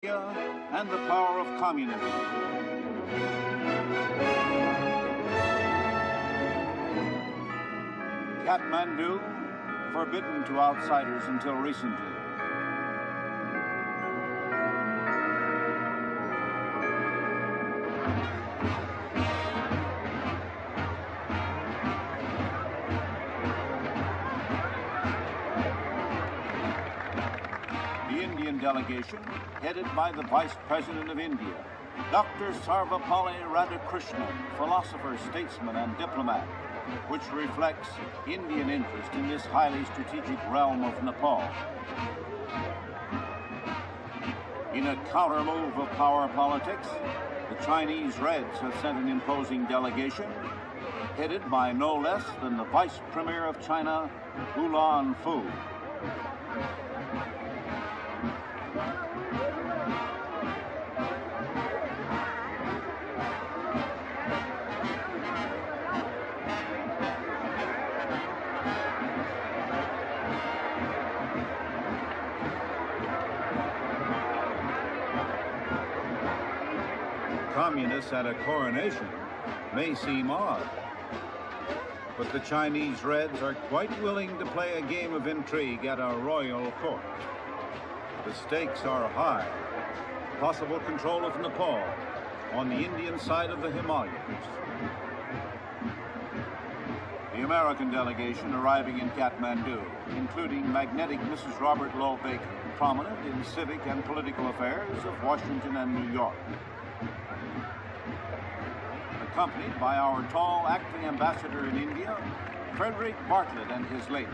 and the power of communism. Kathmandu, forbidden to outsiders until recently. The Indian delegation, headed by the Vice President of India, Dr. Sarvepalli Radhakrishnan, philosopher, statesman, and diplomat, which reflects Indian interest in this highly strategic realm of Nepal. In a counter-move of power politics, the Chinese Reds have sent an imposing delegation, headed by no less than the Vice Premier of China, Ulan Fu. Communists at a coronation may seem odd, but the Chinese Reds are quite willing to play a game of intrigue at a royal court. The stakes are high. Possible control of Nepal on the Indian side of the Himalayas. The American delegation arriving in Kathmandu, including magnetic Mrs. Robert Lowe Baker, prominent in civic and political affairs of Washington and New York. Accompanied by our tall acting ambassador in India, Frederick Bartlett and his lady.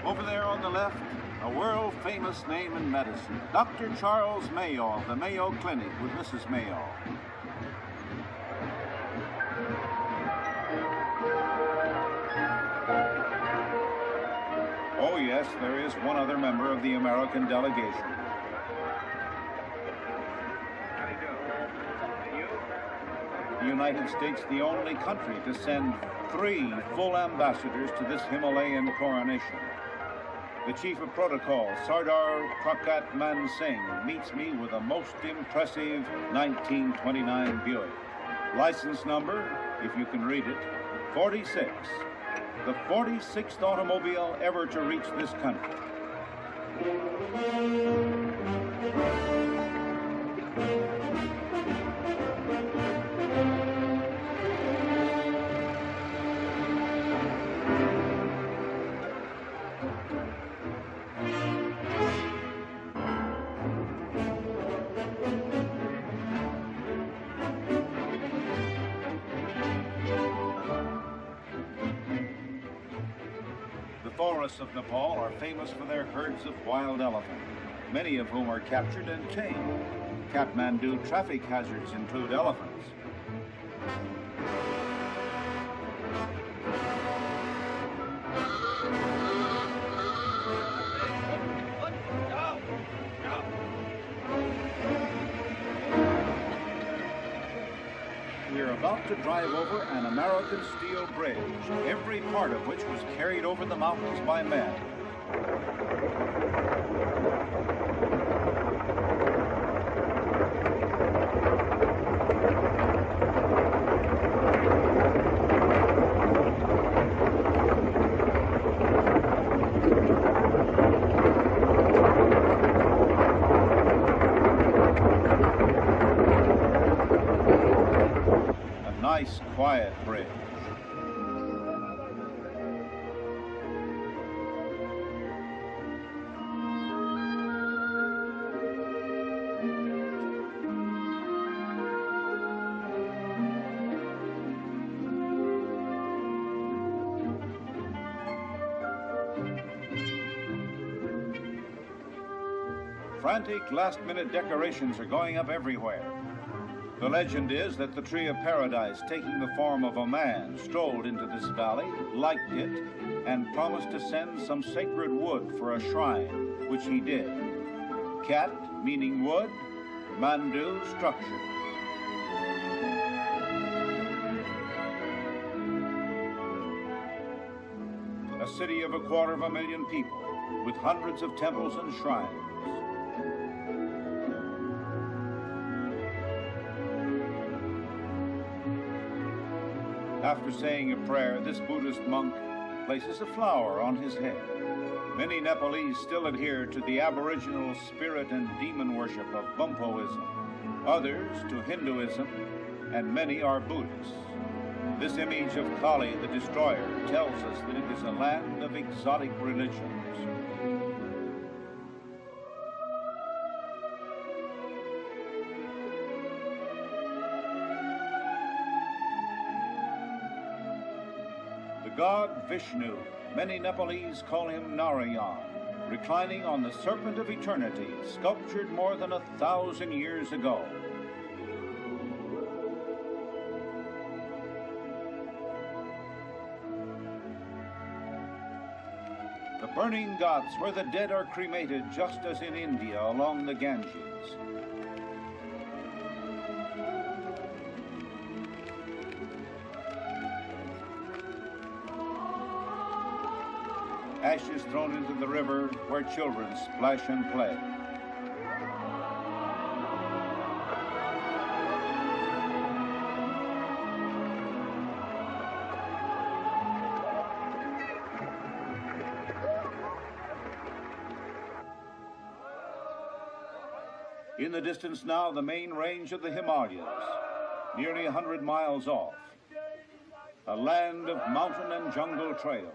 Over there on the left, a world-famous name in medicine, Dr. Charles Mayo of the Mayo Clinic with Mrs. Mayo. Oh yes, there is one other member of the American delegation. The United States, the only country to send 3 full ambassadors to this Himalayan coronation. The Chief of Protocol, Sardar Prakat Man Singh, meets me with a most impressive 1929 Buick. License number, if you can read it, 46. The 46th automobile ever to reach this country. The forests of Nepal are famous for their herds of wild elephant, many of whom are captured and tamed. Kathmandu traffic hazards include elephants. We're about to drive over an American steel bridge, every part of which was carried over the mountains by men. Nice, quiet bridge. Frantic last-minute decorations are going up everywhere. The legend is that the tree of paradise, taking the form of a man, strolled into this valley, liked it, and promised to send some sacred wood for a shrine, which he did. Kat, meaning wood, Mandu, structure. A city of 250,000 people, with hundreds of temples and shrines. After saying a prayer, this Buddhist monk places a flower on his head. Many Nepalese still adhere to the aboriginal spirit and demon worship of Bumpoism, others to Hinduism, and many are Buddhists. This image of Kali, the destroyer, tells us that it is a land of exotic religions. The god Vishnu, many Nepalese call him Narayan, reclining on the serpent of eternity, sculptured more than 1,000 years ago. The burning ghats, where the dead are cremated just as in India along the Ganges. Ashes thrown into the river where children splash and play. In the distance now, the main range of the Himalayas, nearly 100 miles off. A land of mountain and jungle trails.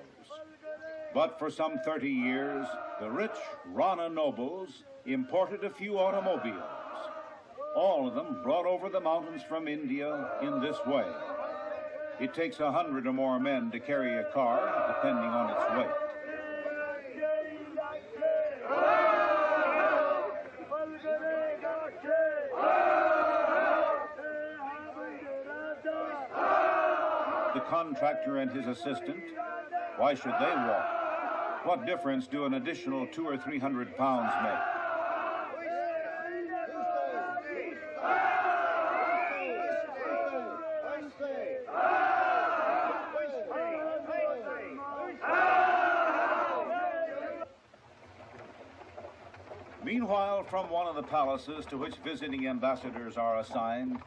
But for some 30 years, the rich Rana nobles imported a few automobiles, all of them brought over the mountains from India in this way. It takes 100 or more men to carry a car, depending on its weight. The contractor and his assistant, why should they walk? What difference do an additional 200 or 300 pounds make? Meanwhile, from one of the palaces to which visiting ambassadors are assigned,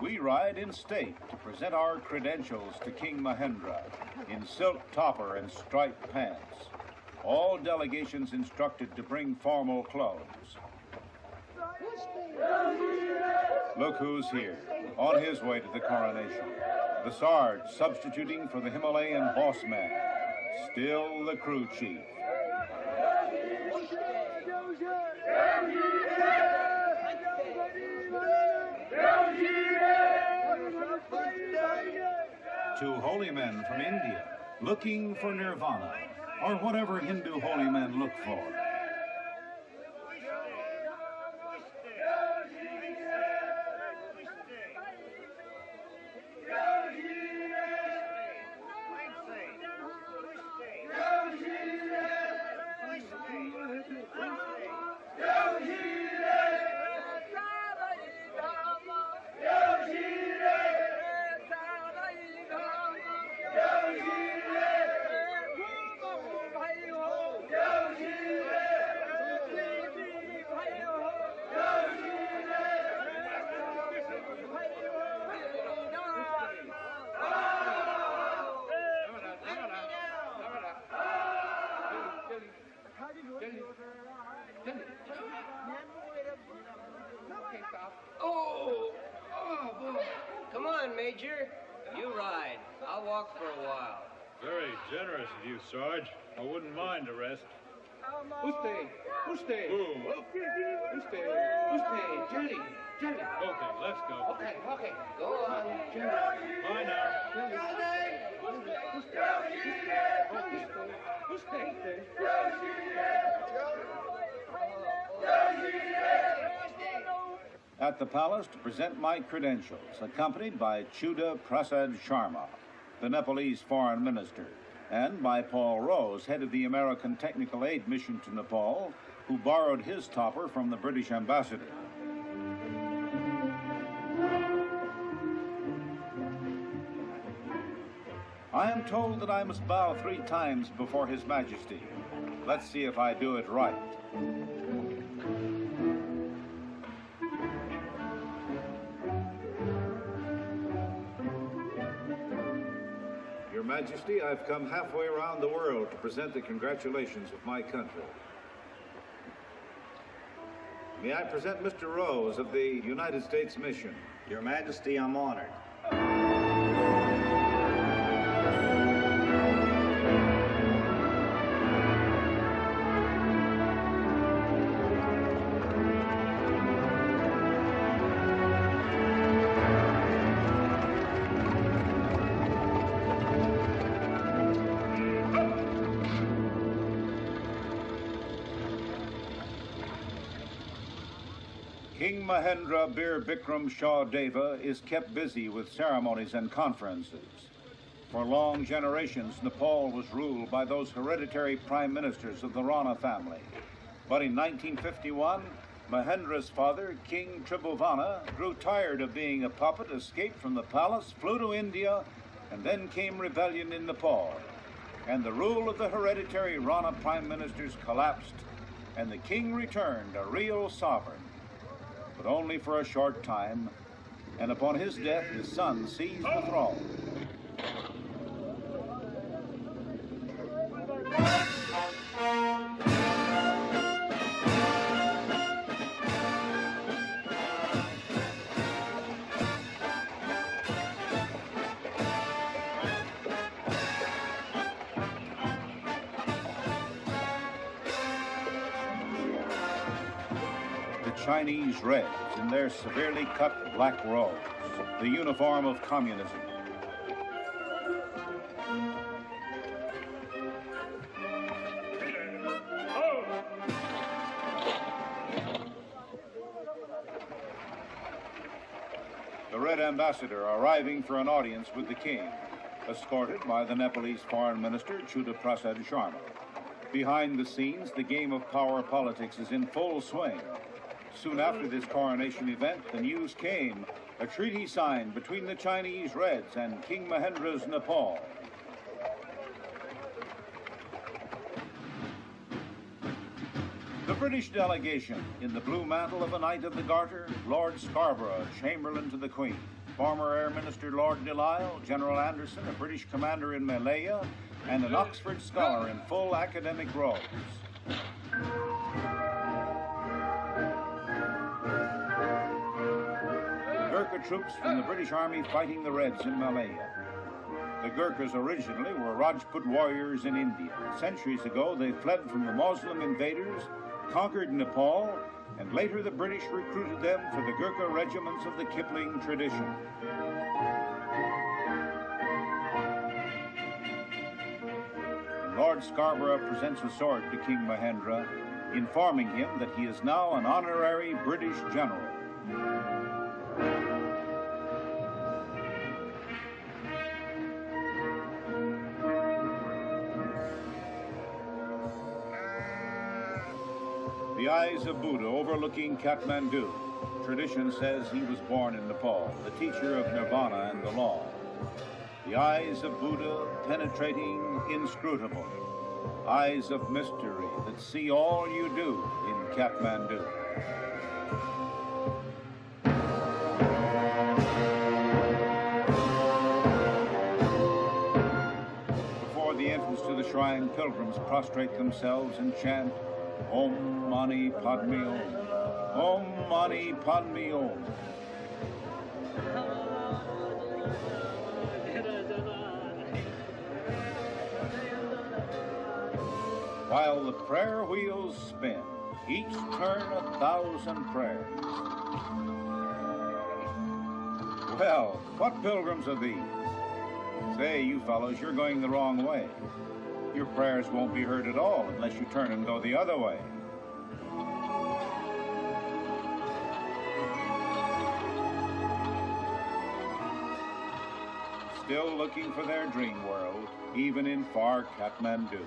we ride in state to present our credentials to King Mahendra in silk topper and striped pants. All delegations instructed to bring formal clothes. Look who's here, on his way to the coronation. The Sarge substituting for the Himalayan boss man, still the crew chief. Two holy men from India, looking for nirvana, or whatever Hindu holy men look for. Come on, Major. You ride. I'll walk for a while. Very generous of you, Sarge. I wouldn't mind a rest. Uste, Who? Jelly. Okay, let's go. Okay. Go on. Bye now. At the palace to present my credentials, accompanied by Chuda Prasad Sharma, the Nepalese foreign minister, and by Paul Rose, head of the American Technical Aid Mission to Nepal, who borrowed his topper from the British ambassador. I am told that I must bow 3 times before His Majesty. Let's see if I do it right. Majesty, I've come halfway around the world to present the congratulations of my country. May I present Mr. Rose of the United States Mission? Your Majesty, I'm honored. King Mahendra Bir Bikram Shah Deva is kept busy with ceremonies and conferences. For long generations, Nepal was ruled by those hereditary prime ministers of the Rana family. But in 1951, Mahendra's father, King Tribhuvana, grew tired of being a puppet, escaped from the palace, flew to India, and then came rebellion in Nepal. And the rule of the hereditary Rana prime ministers collapsed, and the king returned a real sovereign. But only for a short time, and upon his death, his son seized the throne. Chinese Reds in their severely cut black robes, the uniform of communism. The Red Ambassador arriving for an audience with the king, escorted by the Nepalese Foreign Minister Chuda Prasad Sharma. Behind the scenes, the game of power politics is in full swing. Soon after this coronation event, the news came, a treaty signed between the Chinese Reds and King Mahendra's Nepal. The British delegation, in the blue mantle of a Knight of the Garter, Lord Scarborough, Chamberlain to the Queen, former Air Minister Lord Delisle, General Anderson, a British commander in Malaya, and an Oxford scholar in full academic robes. Gurkha troops from the British Army fighting the Reds in Malaya. The Gurkhas originally were Rajput warriors in India. Centuries ago, they fled from the Muslim invaders, conquered Nepal, and later the British recruited them for the Gurkha regiments of the Kipling tradition. And Lord Scarborough presents a sword to King Mahendra, informing him that he is now an honorary British general. The eyes of Buddha overlooking Kathmandu. Tradition says he was born in Nepal, the teacher of nirvana and the law. The eyes of Buddha penetrating, inscrutable. Eyes of mystery that see all you do in Kathmandu. Before the entrance to the shrine, pilgrims prostrate themselves and chant, Om Mani Padme Om, Om Mani Padme Om. While the prayer wheels spin, each turn 1,000 prayers. Well, what pilgrims are these? Say, you fellows, you're going the wrong way. Your prayers won't be heard at all unless you turn and go the other way. Still looking for their dream world, even in far Kathmandu.